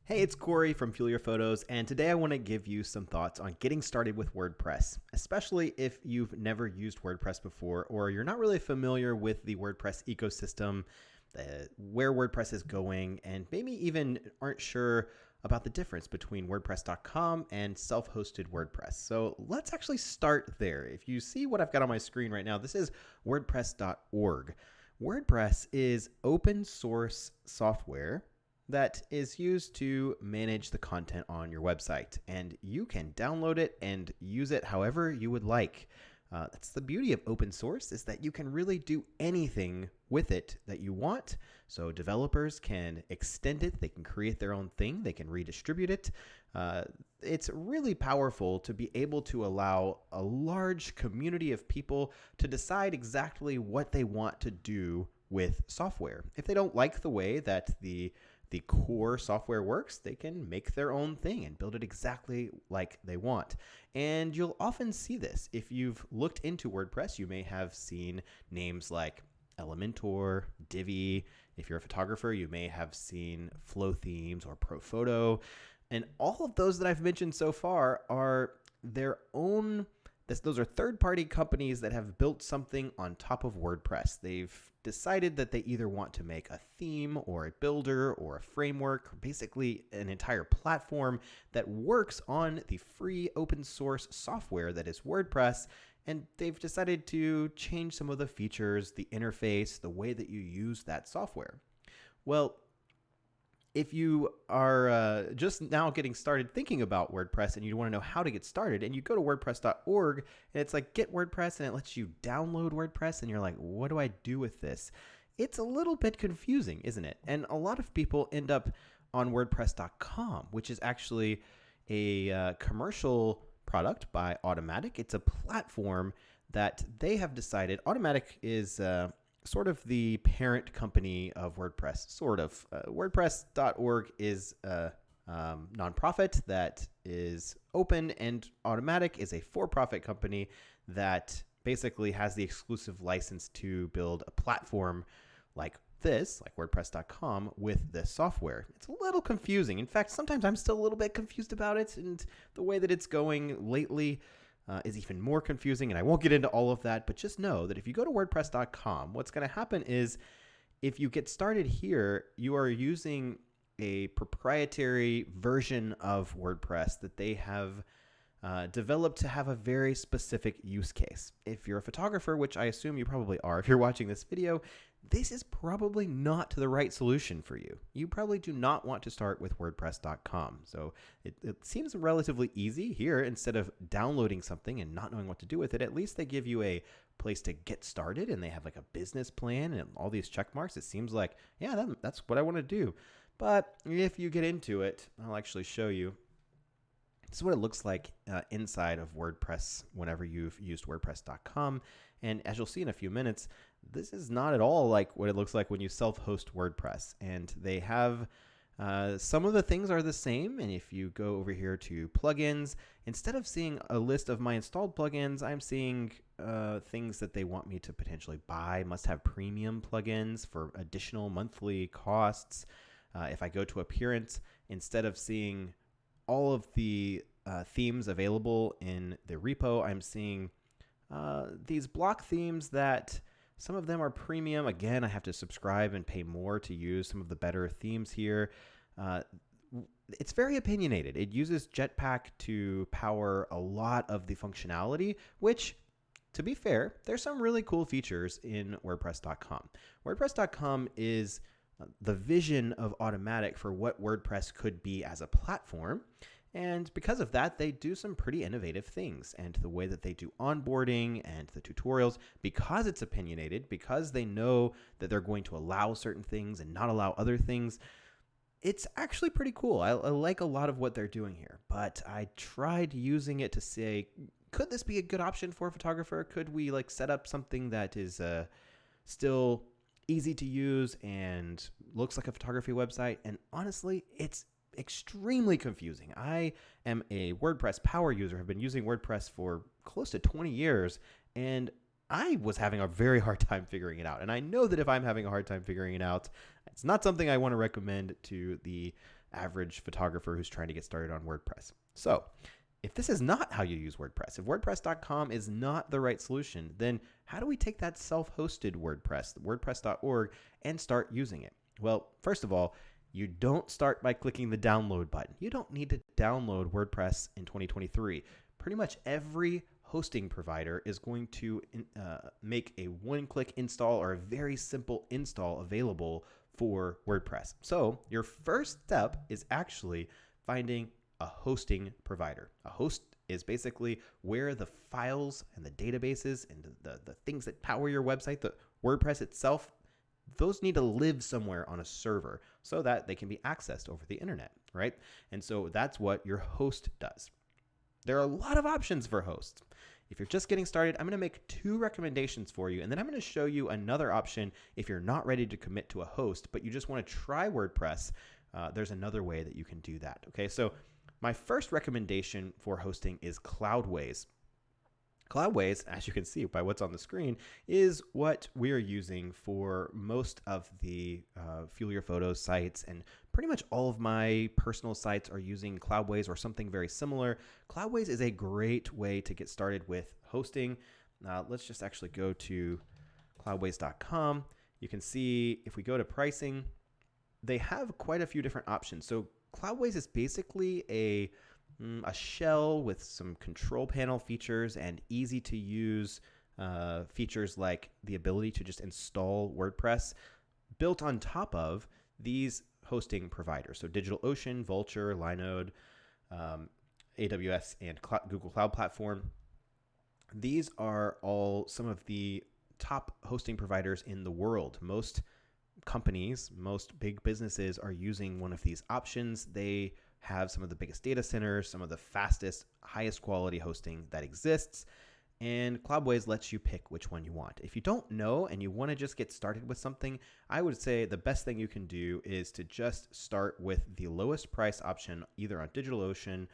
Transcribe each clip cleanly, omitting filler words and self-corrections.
Hey, it's Corey from Fuel Your Photos, and today I want to give you some thoughts on getting started with WordPress, especially if you've never used WordPress before or you're not really familiar with the WordPress ecosystem, where WordPress is going, and maybe even aren't sure about the difference between WordPress.com and self-hosted WordPress. So let's actually start there. If you see what I've got on my screen right now, this is WordPress.org. WordPress is open source software that is used to manage the content on your website, and you can download it and use it however you would like. That's the beauty of open source, is that you can really do anything with it that you want. So developers can extend it, they can create their own thing, they can redistribute it. It's really powerful to be able to allow a large community of people to decide exactly what they want to do with software. If they don't like the way that the core software works, they can make their own thing and build it exactly like they want. And you'll often see this. If you've looked into WordPress, you may have seen names like Elementor, Divi. If you're a photographer, you may have seen Flow Themes or Profoto. And all of those that I've mentioned so far are their own. Those are third-party companies that have built something on top of WordPress. They've decided that they either want to make a theme or a builder or a framework, basically an entire platform that works on the free open source software that is WordPress, and they've decided to change some of the features, the interface, the way that you use that software. Well, if you are just now getting started thinking about WordPress and you want to know how to get started, and you go to WordPress.org and it's like get WordPress and it lets you download WordPress and you're like, what do I do with this? It's a little bit confusing, isn't it? And a lot of people end up on WordPress.com, which is actually a commercial product by Automatic. It's a platform that they have decided. Automatic is sort of the parent company of WordPress, sort of. WordPress.org is a nonprofit that is open, and Automatic is a for-profit company that basically has the exclusive license to build a platform like this, like WordPress.com, with this software. It's a little confusing. In fact, sometimes I'm still a little bit confused about it, and the way that it's going lately is even more confusing, and I won't get into all of that, but just know that if you go to WordPress.com, what's going to happen is if you get started here, you are using a proprietary version of WordPress that they have developed to have a very specific use case. If you're a photographer, which I assume you probably are if you're watching this video, this is probably not the right solution for you. You probably do not want to start with WordPress.com. So it seems relatively easy here. Instead of downloading something and not knowing what to do with it, at least they give you a place to get started, and they have like a business plan and all these check marks. It seems like, yeah, that's what I want to do. But if you get into it, I'll actually show you. This is what it looks like inside of WordPress whenever you've used WordPress.com. And as you'll see in a few minutes, this is not at all like what it looks like when you self-host WordPress. And they have some of the things are the same. And if you go over here to plugins, instead of seeing a list of my installed plugins, I'm seeing things that they want me to potentially buy. Must have premium plugins for additional monthly costs. If I go to appearance, instead of seeing all of the themes available in the repo, I'm seeing these block themes that some of them are premium. Again, I have to subscribe and pay more to use some of the better themes here. It's very opinionated. It uses Jetpack to power a lot of the functionality, which, to be fair, there's some really cool features in WordPress.com. WordPress.com is the vision of Automatic for what WordPress could be as a platform. And because of that, they do some pretty innovative things. And the way that they do onboarding and the tutorials, because it's opinionated, because they know that they're going to allow certain things and not allow other things, it's actually pretty cool. I like a lot of what they're doing here. But I tried using it to say, could this be a good option for a photographer? Could we like set up something that is still easy to use and looks like a photography website? And honestly, it's extremely confusing. I am a WordPress power user. I've been using WordPress for close to 20 years, and I was having a very hard time figuring it out. And I know that if I'm having a hard time figuring it out, it's not something I want to recommend to the average photographer who's trying to get started on WordPress. So if this is not how you use WordPress, if WordPress.com is not the right solution, then how do we take that self-hosted WordPress, WordPress.org, and start using it? Well, first of all, you don't start by clicking the download button. You don't need to download WordPress in 2023. Pretty much every hosting provider is going to make a one-click install or a very simple install available for WordPress. So your first step is actually finding a hosting provider. A host is basically where the files and the databases and the things that power your website, the WordPress itself, those need to live somewhere on a server so that they can be accessed over the internet, right? And so that's what your host does. There are a lot of options for hosts. If you're just getting started, I'm going to make 2 recommendations for you, and then I'm going to show you another option if you're not ready to commit to a host, but you just want to try WordPress. There's another way that you can do that. Okay, so my first recommendation for hosting is Cloudways. Cloudways, as you can see by what's on the screen, is what we're using for most of the Fuel Your Photos sites, and pretty much all of my personal sites are using Cloudways or something very similar. Cloudways is a great way to get started with hosting. Let's just actually go to cloudways.com. You can see if we go to pricing, they have quite a few different options. So Cloudways is basically a shell with some control panel features and easy to use features like the ability to just install WordPress built on top of these hosting providers. So DigitalOcean, Vultr, Linode, AWS, and Google Cloud Platform. These are all some of the top hosting providers in the world. Most companies, most big businesses are using one of these options. They have some of the biggest data centers, some of the fastest, highest quality hosting that exists, and Cloudways lets you pick which one you want. If you don't know and you want to just get started with something, I would say the best thing you can do is to just start with the lowest price option, either DigitalOcean,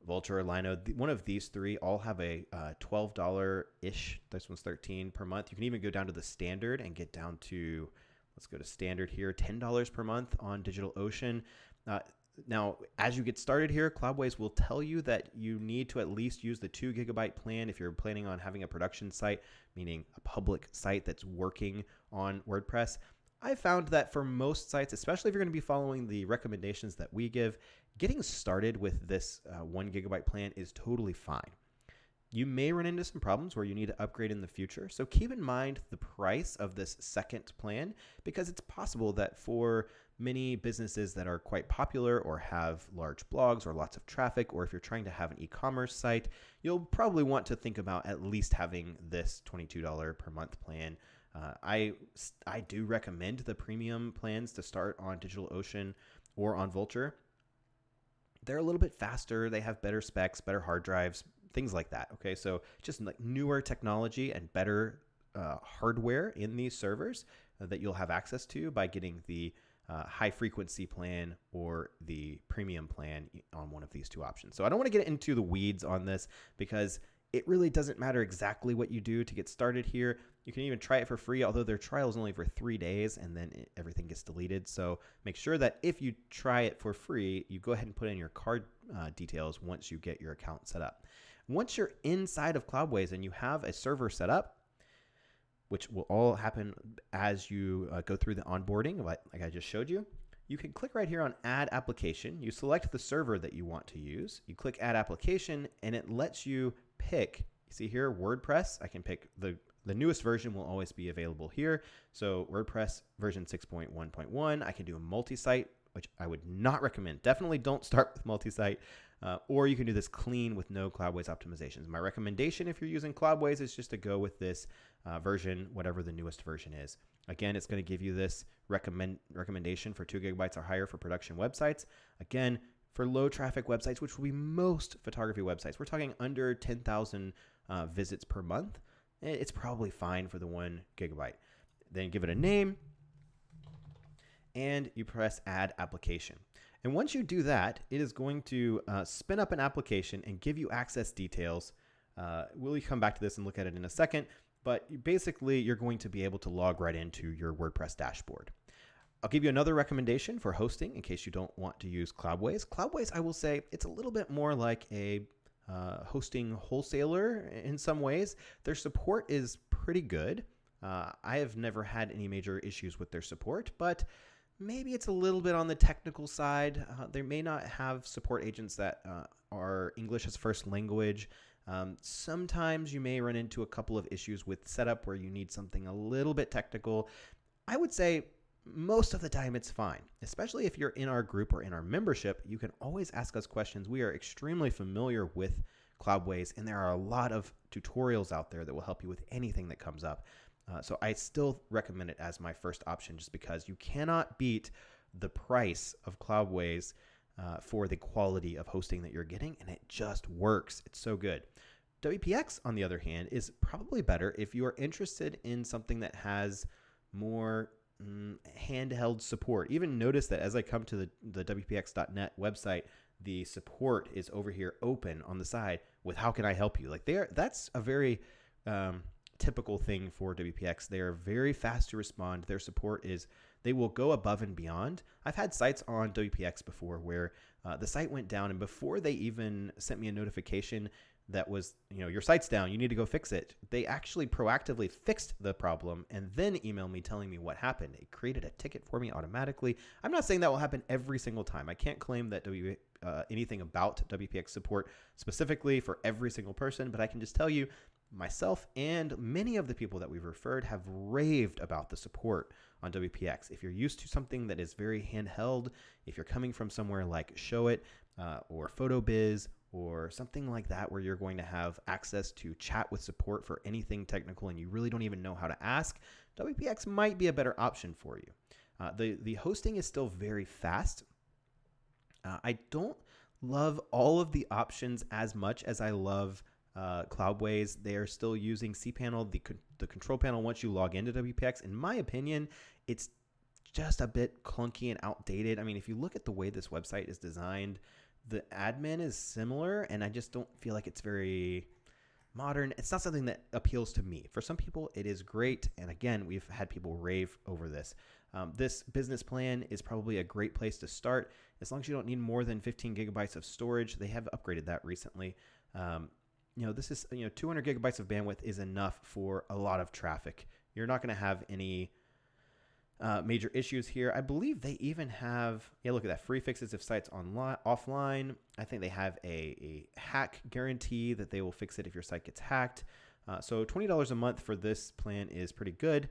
Vultr, or Linode. One of these 3 all have a $12-ish, this one's $13 per month. You can even go down to the standard and get down to, let's go to standard here, $10 per month on DigitalOcean. Now, as you get started here, Cloudways will tell you that you need to at least use the 2 gigabyte plan if you're planning on having a production site, meaning a public site that's working on WordPress. I found that for most sites, especially if you're going to be following the recommendations that we give, getting started with this 1 gigabyte plan is totally fine. You may run into some problems where you need to upgrade in the future, so keep in mind the price of this second plan, because it's possible that for many businesses that are quite popular or have large blogs or lots of traffic, or if you're trying to have an e-commerce site, you'll probably want to think about at least having this $22 per month plan. I do recommend the premium plans to start on DigitalOcean or on Vultr. They're a little bit faster, they have better specs, better hard drives, things like that. Okay, so just like newer technology and better hardware in these servers that you'll have access to by getting the high frequency plan or the premium plan on one of these 2 options. So I don't want to get into the weeds on this because it really doesn't matter exactly what you do to get started here. You can even try it for free, although their trial is only for 3 days and then everything gets deleted. So make sure that if you try it for free, you go ahead and put in your card details once you get your account set up. Once you're inside of Cloudways and you have a server set up, which will all happen as you go through the onboarding, like I just showed you, you can click right here on Add Application. You select the server that you want to use. You click Add Application, and it lets you pick, you see here, WordPress. I can pick the newest version will always be available here. So WordPress version 6.1.1. I can do a multi-site, which I would not recommend. Definitely don't start with multi-site. Or you can do this clean with no Cloudways optimizations. My recommendation if you're using Cloudways is just to go with this version, whatever the newest version is. Again, it's going to give you this recommendation for 2 gigabytes or higher for production websites. Again, for low traffic websites, which will be most photography websites, we're talking under 10,000 visits per month. It's probably fine for the 1 gigabyte. Then give it a name and you press Add Application. And once you do that, it is going to spin up an application and give you access details. We'll come back to this and look at it in a second. But basically, you're going to be able to log right into your WordPress dashboard. I'll give you another recommendation for hosting in case you don't want to use Cloudways. Cloudways, I will say, it's a little bit more like a hosting wholesaler in some ways. Their support is pretty good. I have never had any major issues with their support, but maybe it's a little bit on the technical side. They may not have support agents that are English as first language. Sometimes you may run into a couple of issues with setup where you need something a little bit technical. I would say most of the time it's fine, especially if you're in our group or in our membership. You can always ask us questions. We are extremely familiar with Cloudways, and there are a lot of tutorials out there that will help you with anything that comes up. So I still recommend it as my first option, just because you cannot beat the price of Cloudways for the quality of hosting that you're getting, and it just works. It's so good. WPX, on the other hand, is probably better if you are interested in something that has more handheld support. Even notice that as I come to the WPX.net website, the support is over here open on the side with how can I help you? Like that's a very typical thing for WPX. They are very fast to respond. Their support is, they will go above and beyond. I've had sites on WPX before where the site went down, and before they even sent me a notification that was, your site's down, you need to go fix it, they actually proactively fixed the problem and then emailed me telling me what happened. It created a ticket for me automatically. I'm not saying that will happen every single time. I can't claim that anything about WPX support specifically for every single person, but I can just tell you, myself and many of the people that we've referred have raved about the support on WPX. If you're used to something that is very handheld, if you're coming from somewhere like Showit or PhotoBiz or something like that, where you're going to have access to chat with support for anything technical and you really don't even know how to ask, WPX might be a better option for you. The hosting is still very fast. I don't love all of the options as much as I love Cloudways. They are still using cPanel, the control panel. Once you log into WPX, in my opinion, it's just a bit clunky and outdated. I mean, if you look at the way this website is designed, the admin is similar, and I just don't feel like it's very modern. It's not something that appeals to me. For some people, it is great, and again, we've had people rave over this. This business plan is probably a great place to start, as long as you don't need more than 15 gigabytes of storage. They have upgraded that recently. This is 200 gigabytes of bandwidth is enough for a lot of traffic. You're not going to have any major issues here. I believe they even have, look at that, free fixes if site's offline. I think they have a hack guarantee that they will fix it if your site gets hacked. So $20 a month for this plan is pretty good.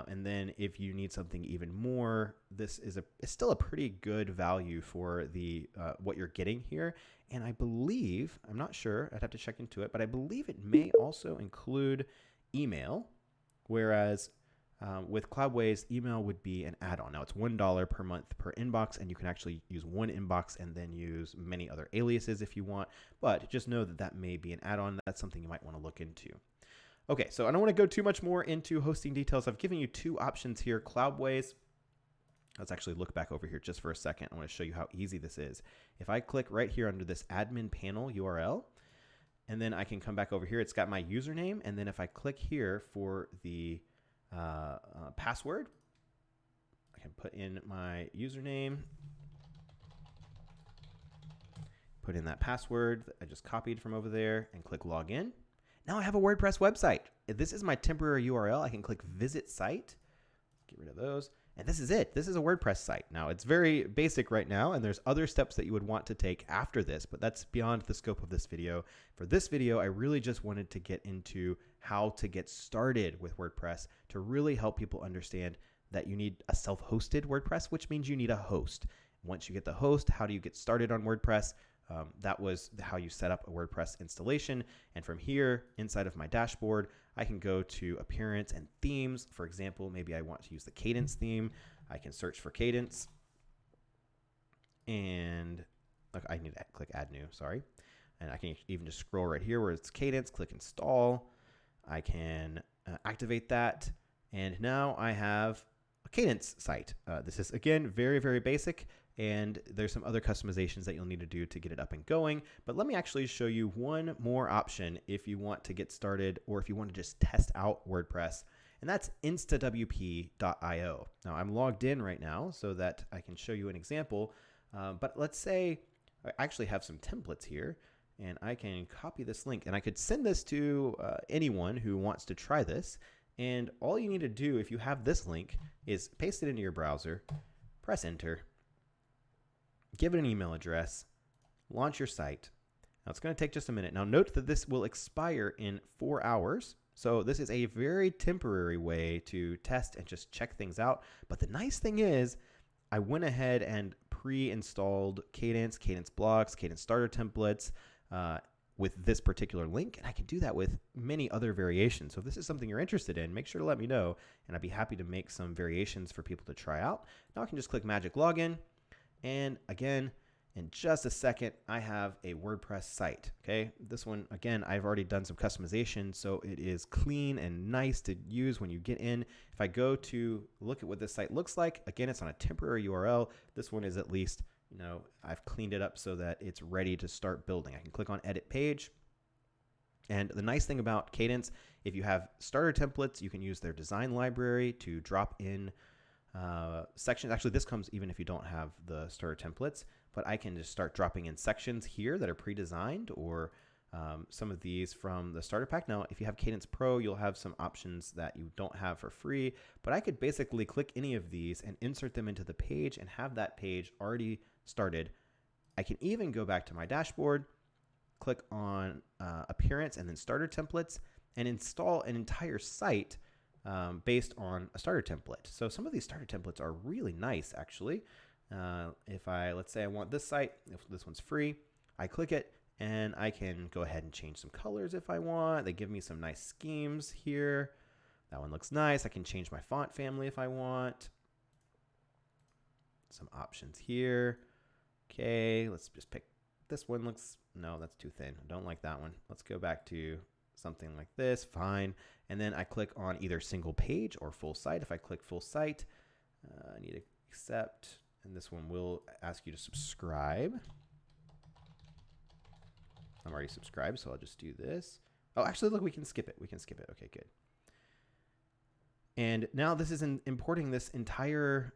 And then if you need something even more, this is it's still a pretty good value for the what you're getting here. And I believe, I'm not sure, I'd have to check into it, but I believe it may also include email, whereas with Cloudways, email would be an add-on. Now it's $1 per month per inbox, and you can actually use one inbox and then use many other aliases if you want. But just know that that may be an add-on. That's something you might want to look into. Okay, so I don't want to go too much more into hosting details. I've given you two options here, Cloudways. Let's actually look back over here just for a second. I want to show you how easy this is. If I click right here under this admin panel URL, and then I can come back over here, it's got my username. And then if I click here for the password, I can put in my username, put in that password that I just copied from over there, and click login. Now I have a WordPress website. If this is my temporary URL, I can click visit site, get rid of those, and this is it. This is a WordPress site. Now it's very basic right now, and there's other steps that you would want to take after this, but that's beyond the scope of this video. For this video, I really just wanted to get into how to get started with WordPress to really help people understand that you need a self-hosted WordPress, which means you need a host. Once you get the host, how do you get started on WordPress? That was how you set up a WordPress installation. And from here, inside of my dashboard, I can go to appearance and themes. For example, maybe I want to use the Cadence theme. I can search for Cadence. And look, I need to click add new, sorry. And I can even just scroll right here where it's Cadence, click install. I can activate that. And now I have a Cadence site. This is, again, very, very basic. and there's some other customizations that you'll need to do to get it up and going. But let me actually show you one more option if you want to get started or if you want to just test out WordPress, and that's instawp.io. Now I'm logged in right now so that I can show you an example, but let's say I actually have some templates here, and I can copy this link and I could send this to anyone who wants to try this. And all you need to do if you have this link is paste it into your browser, press enter, give it an email address, launch your site. Now it's going to take just a minute. Now note that this will expire in 4 hours. So this is a very temporary way to test and just check things out. But the nice thing is I went ahead and pre-installed Kadence, Kadence blocks, Kadence starter templates, with this particular link, and I can do that with many other variations. So if this is something you're interested in, make sure to let me know, and I'd be happy to make some variations for people to try out. Now I can just click Magic Login, and again, in just a second, I have a WordPress site. Okay, this one, again, I've already done some customization, so it is clean and nice to use when you get in. If I go to look at what this site looks like, again, it's on a temporary URL. This one is at least, I've cleaned it up so that it's ready to start building. I can click on edit page. And the nice thing about Kadence, if you have starter templates, you can use their design library to drop in sections. Actually, this comes even if you don't have the starter templates, but I can just start dropping in sections here that are pre-designed, or some of these from the starter pack. Now, if you have Kadence Pro, you'll have some options that you don't have for free, but I could basically click any of these and insert them into the page and have that page already started. I can even go back to my dashboard, click on appearance and then starter templates, and install an entire site based on a starter template. So some of these starter templates are really nice, actually. Let's say I want this site, if this one's free, I click it, and I can go ahead and change some colors if I want. They give me some nice schemes here. That one looks nice. I can change my font family if I want. Some options here. Okay, let's just pick this one. No, that's too thin. I don't like that one. Let's go back to something like this. Fine. And then I click on either single page or full site. If I click full site, I need to accept, and this one will ask you to subscribe. I'm already subscribed, so I'll just do this. Oh, actually, look, we can skip it. We can skip it. Okay, good. And now this is importing this entire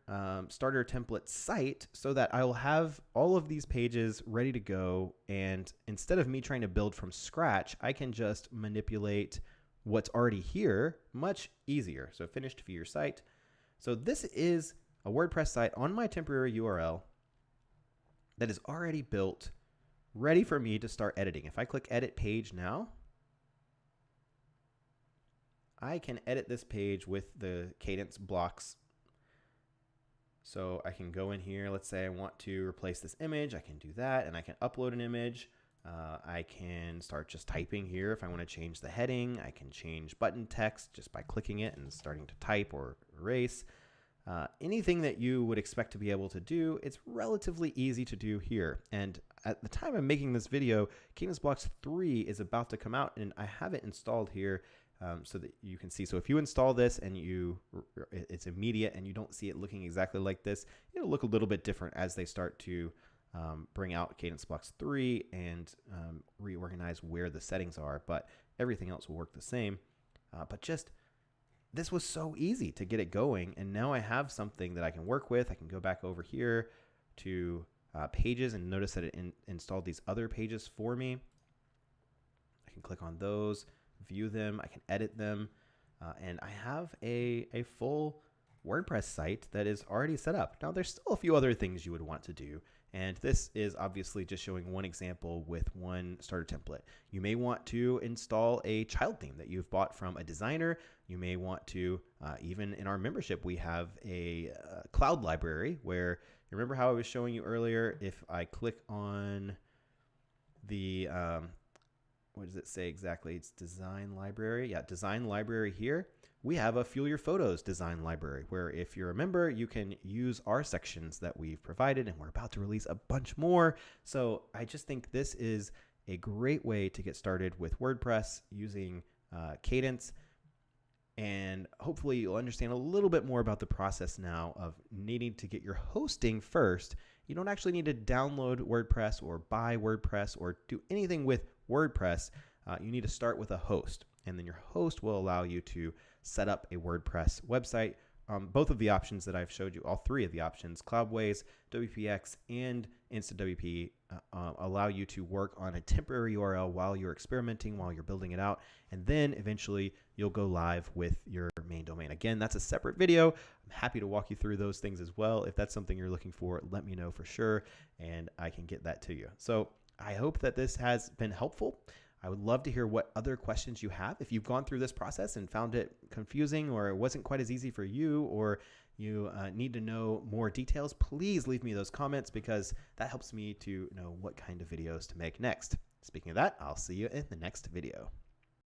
starter template site so that I will have all of these pages ready to go. And instead of me trying to build from scratch, I can just manipulate what's already here much easier. So finish to view your site. So this is a WordPress site on my temporary URL that is already built, ready for me to start editing. If I click edit page now, I can edit this page with the Kadence blocks. So I can go in here. Let's say I want to replace this image. I can do that, and I can upload an image. I can start just typing here. If I want to change the heading, I can change button text just by clicking it and starting to type or erase. Anything that you would expect to be able to do, it's relatively easy to do here. And at the time I'm making this video, Kadence Blocks 3 is about to come out, and I have it installed here so that you can see. So if you install this and it's immediate and you don't see it looking exactly like this, it'll look a little bit different as they start to bring out Kadence Blocks 3 and reorganize where the settings are, but everything else will work the same. This was so easy to get it going, and now I have something that I can work with. I can go back over here to pages and notice that it installed these other pages for me. I can click on those, view them, I can edit them, and I have a full WordPress site that is already set up. Now there's still a few other things you would want to do, and this is obviously just showing one example with one starter template. You may want to install a child theme that you've bought from a designer. You may want to, even in our membership, we have a cloud library where, remember how I was showing you earlier, if I click on the, what does it say exactly? It's design library. Yeah, design library here. We have a Fuel Your Photos design library where if you're a member, you can use our sections that we've provided, and we're about to release a bunch more. So I just think this is a great way to get started with WordPress using Kadence. And hopefully you'll understand a little bit more about the process now of needing to get your hosting first you don't actually need to download WordPress or buy WordPress or do anything with WordPress. You need to start with a host, and then your host will allow you to set up a WordPress website. Both of the options that I've showed you, all three of the options, Cloudways, WPX, and InstaWP, allow you to work on a temporary URL while you're experimenting, while you're building it out, and then eventually you'll go live with your main domain. Again, that's a separate video. I'm happy to walk you through those things as well. If that's something you're looking for, let me know for sure, and I can get that to you. So I hope that this has been helpful. I would love to hear what other questions you have. If you've gone through this process and found it confusing, or it wasn't quite as easy for you, or you need to know more details, please leave me those comments, because that helps me to know what kind of videos to make next. Speaking of that, I'll see you in the next video.